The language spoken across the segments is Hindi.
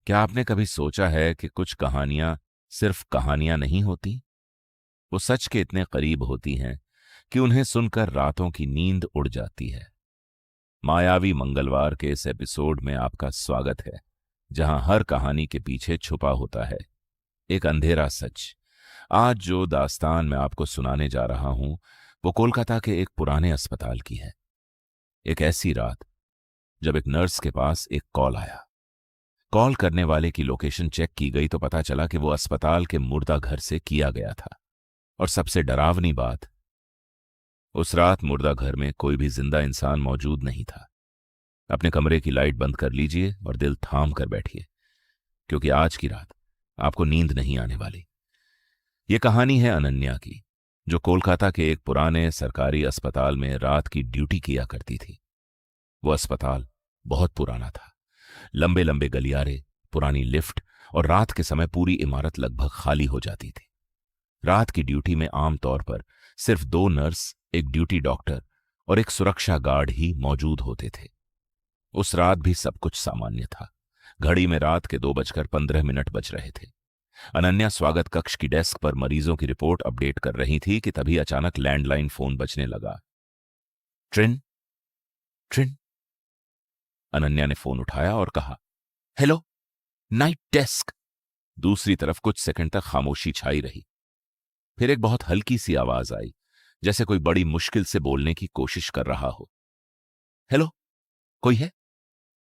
क्या आपने कभी सोचा है कि कुछ कहानियां सिर्फ कहानियां नहीं होती, वो सच के इतने करीब होती हैं कि उन्हें सुनकर रातों की नींद उड़ जाती है। मायावी मंगलवार के इस एपिसोड में आपका स्वागत है, जहां हर कहानी के पीछे छुपा होता है एक अंधेरा सच। आज जो दास्तान मैं आपको सुनाने जा रहा हूं, वो कोलकाता के एक पुराने अस्पताल की है। एक ऐसी रात जब एक नर्स के पास एक कॉल आया। कॉल करने वाले की लोकेशन चेक की गई तो पता चला कि वो अस्पताल के मुर्दा घर से किया गया था। और सबसे डरावनी बात, उस रात मुर्दा घर में कोई भी जिंदा इंसान मौजूद नहीं था। अपने कमरे की लाइट बंद कर लीजिए और दिल थाम कर बैठिए, क्योंकि आज की रात आपको नींद नहीं आने वाली। ये कहानी है अनन्या की, जो कोलकाता के एक पुराने सरकारी अस्पताल में रात की ड्यूटी किया करती थी। वो अस्पताल बहुत पुराना था। लंबे लंबे गलियारे, पुरानी लिफ्ट, और रात के समय पूरी इमारत लगभग खाली हो जाती थी। रात की ड्यूटी में आमतौर पर सिर्फ 2 नर्स, एक ड्यूटी डॉक्टर और एक सुरक्षा गार्ड ही मौजूद होते थे। उस रात भी सब कुछ सामान्य था। घड़ी में रात के 2:15 बज रहे थे। अनन्या स्वागत कक्ष की डेस्क पर मरीजों की रिपोर्ट अपडेट कर रही थी कि तभी अचानक लैंडलाइन फोन बजने लगा। ट्रिन, ट्रिन। अनन्या ने फोन उठाया और कहा, हेलो, नाइट डेस्क। दूसरी तरफ कुछ सेकंड तक खामोशी छाई रही। फिर एक बहुत हल्की सी आवाज आई, जैसे कोई बड़ी मुश्किल से बोलने की कोशिश कर रहा हो। हेलो, कोई है?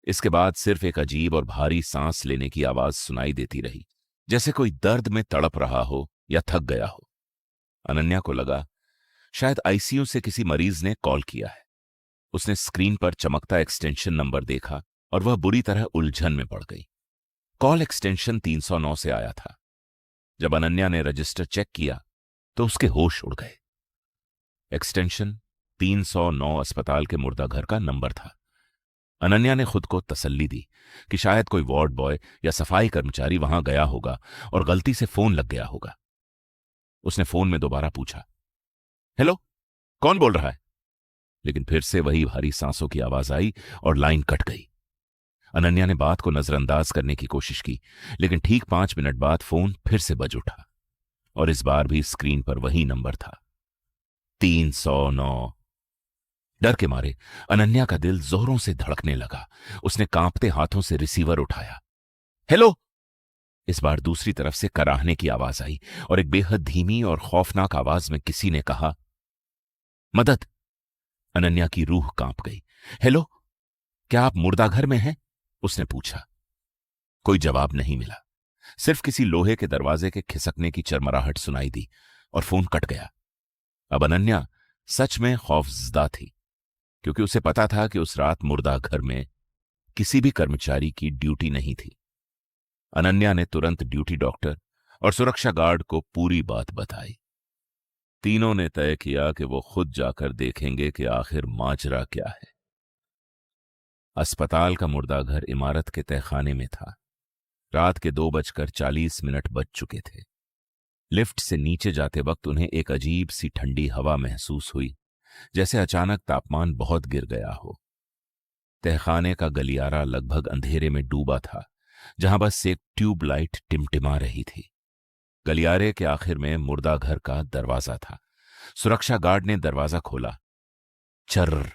इसके बाद सिर्फ एक अजीब और भारी सांस लेने की आवाज सुनाई देती रही, जैसे कोई दर्द में तड़प रहा हो या थक गया हो। अनन्या को लगा शायद आईसीयू से किसी मरीज ने कॉल किया है। उसने स्क्रीन पर चमकता एक्सटेंशन नंबर देखा और वह बुरी तरह उलझन में पड़ गई। कॉल एक्सटेंशन 309 से आया था। जब अनन्या ने रजिस्टर चेक किया तो उसके होश उड़ गए। एक्सटेंशन 309 अस्पताल के मुर्दा घर का नंबर था। अनन्या ने खुद को तसल्ली दी कि शायद कोई वार्ड बॉय या सफाई कर्मचारी वहां गया होगा और गलती से फोन लग गया होगा। उसने फोन में दोबारा पूछा, हेलो, कौन बोल रहा है? लेकिन फिर से वही भारी सांसों की आवाज आई और लाइन कट गई। अनन्या ने बात को नजरअंदाज करने की कोशिश की, लेकिन ठीक 5 मिनट बाद फोन फिर से बज उठा और इस बार भी स्क्रीन पर वही नंबर था, 309। डर के मारे अनन्या का दिल जोरों से धड़कने लगा। उसने कांपते हाथों से रिसीवर उठाया। हेलो। इस बार दूसरी तरफ से कराहने की आवाज आई और एक बेहद धीमी और खौफनाक आवाज में किसी ने कहा, मदद। अनन्या की रूह कांप गई। हेलो, क्या आप मुर्दा घर में हैं? उसने पूछा। कोई जवाब नहीं मिला। सिर्फ किसी लोहे के दरवाजे के खिसकने की चरमराहट सुनाई दी और फोन कट गया। अब अनन्या सच में खौफजदा थी, क्योंकि उसे पता था कि उस रात मुर्दा घर में किसी भी कर्मचारी की ड्यूटी नहीं थी। अनन्या ने तुरंत ड्यूटी डॉक्टर और सुरक्षा गार्ड को पूरी बात बताई। तीनों ने तय किया कि वो खुद जाकर देखेंगे कि आखिर माजरा क्या है। अस्पताल का मुर्दा घर इमारत के तहखाने में था। रात के 2:40 बज चुके थे। लिफ्ट से नीचे जाते वक्त उन्हें एक अजीब सी ठंडी हवा महसूस हुई, जैसे अचानक तापमान बहुत गिर गया हो। तहखाने का गलियारा लगभग अंधेरे में डूबा था, जहां बस एक ट्यूबलाइट टिमटिमा रही थी। गलियारे के आखिर में मुर्दा घर का दरवाजा था। सुरक्षा गार्ड ने दरवाजा खोला। चर्र।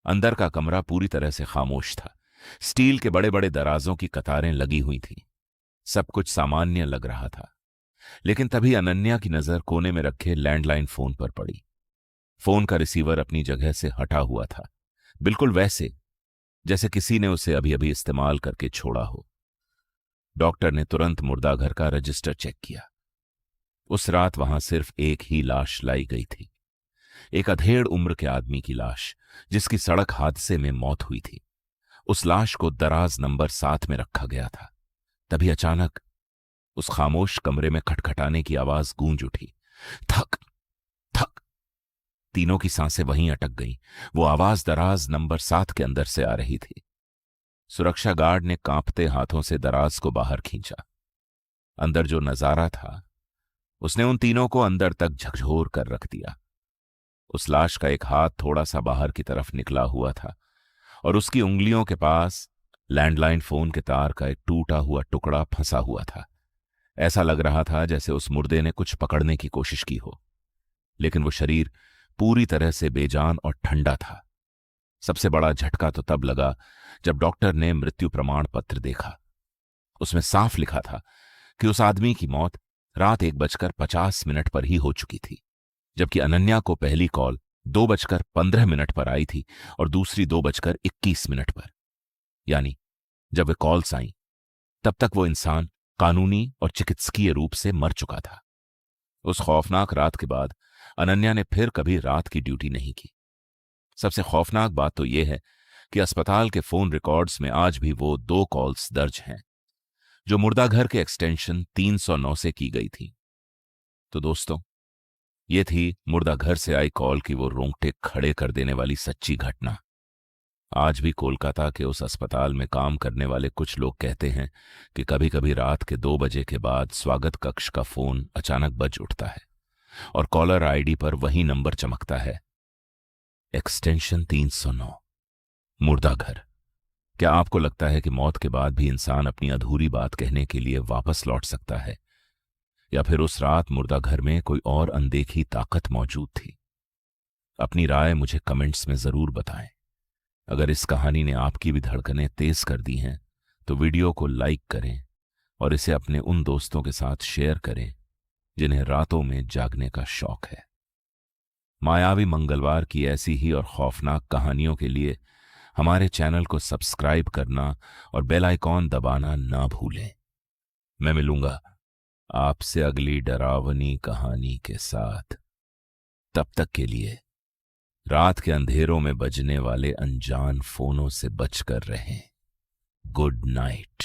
अंदर का कमरा पूरी तरह से खामोश था। स्टील के बड़े बड़े दराजों की कतारें लगी हुई थीं। सब कुछ सामान्य लग रहा था, लेकिन तभी अनन्या की नजर कोने में रखे लैंडलाइन फोन पर पड़ी। फोन का रिसीवर अपनी जगह से हटा हुआ था, बिल्कुल वैसे जैसे किसी ने उसे अभी अभी इस्तेमाल करके छोड़ा हो। डॉक्टर ने तुरंत मुर्दा घर का रजिस्टर चेक किया। उस रात वहां सिर्फ एक ही लाश लाई गई थी, एक अधेड़ उम्र के आदमी की लाश, जिसकी सड़क हादसे में मौत हुई थी। उस लाश को दराज नंबर 7 में रखा गया था। तभी अचानक उस खामोश कमरे में खटखटाने की आवाज गूंज उठी। थक थक। तीनों की सांसें वहीं अटक गईं। वो आवाज दराज नंबर 7 के अंदर से आ रही थी। सुरक्षा गार्ड ने कांपते हाथों से दराज को बाहर खींचा। अंदर जो नजारा था, उसने उन तीनों को अंदर तक झकझोर कर रख दिया। उस लाश का एक हाथ थोड़ा सा बाहर की तरफ निकला हुआ था और उसकी उंगलियों के पास लैंडलाइन फोन के तार का एक टूटा हुआ टुकड़ा फंसा हुआ था। ऐसा लग रहा था जैसे उस मुर्दे ने कुछ पकड़ने की कोशिश की हो, लेकिन वो शरीर पूरी तरह से बेजान और ठंडा था। सबसे बड़ा झटका तो तब लगा जब डॉक्टर ने मृत्यु प्रमाण पत्र देखा। उसमें साफ लिखा था कि उस आदमी की मौत रात 1:50 पर ही हो चुकी थी, जबकि अनन्या को पहली कॉल 2:15 पर आई थी और दूसरी 2:21 पर। यानी जब वे कॉल्स आईं तब तक वो इंसान कानूनी और चिकित्सकीय रूप से मर चुका था। उस खौफनाक रात के बाद अनन्या ने फिर कभी रात की ड्यूटी नहीं की। सबसे खौफनाक बात तो यह है कि अस्पताल के फोन रिकॉर्ड्स में आज भी वो 2 कॉल्स दर्ज हैं जो मुर्दाघर के एक्सटेंशन 309 से की गई थी। तो दोस्तों, ये थी मुर्दाघर से आई कॉल की वो रोंगटे खड़े कर देने वाली सच्ची घटना। आज भी कोलकाता के उस अस्पताल में काम करने वाले कुछ लोग कहते हैं कि कभी कभी रात के 2 बजे के बाद स्वागत कक्ष का फोन अचानक बज उठता है और कॉलर आईडी पर वही नंबर चमकता है, एक्सटेंशन 309, मुर्दाघर। क्या आपको लगता है कि मौत के बाद भी इंसान अपनी अधूरी बात कहने के लिए वापस लौट सकता है, या फिर उस रात मुर्दाघर में कोई और अनदेखी ताकत मौजूद थी? अपनी राय मुझे कमेंट्स में जरूर बताएं। अगर इस कहानी ने आपकी भी धड़कनें तेज कर दी हैं तो वीडियो को लाइक करें और इसे अपने उन दोस्तों के साथ शेयर करें जिन्हें रातों में जागने का शौक है। मायावी मंगलवार की ऐसी ही और खौफनाक कहानियों के लिए हमारे चैनल को सब्सक्राइब करना और बेल आइकॉन दबाना ना भूलें। मैं मिलूंगा आपसे अगली डरावनी कहानी के साथ। तब तक के लिए रात के अंधेरों में बजने वाले अनजान फोनों से बचकर रहें। Good night.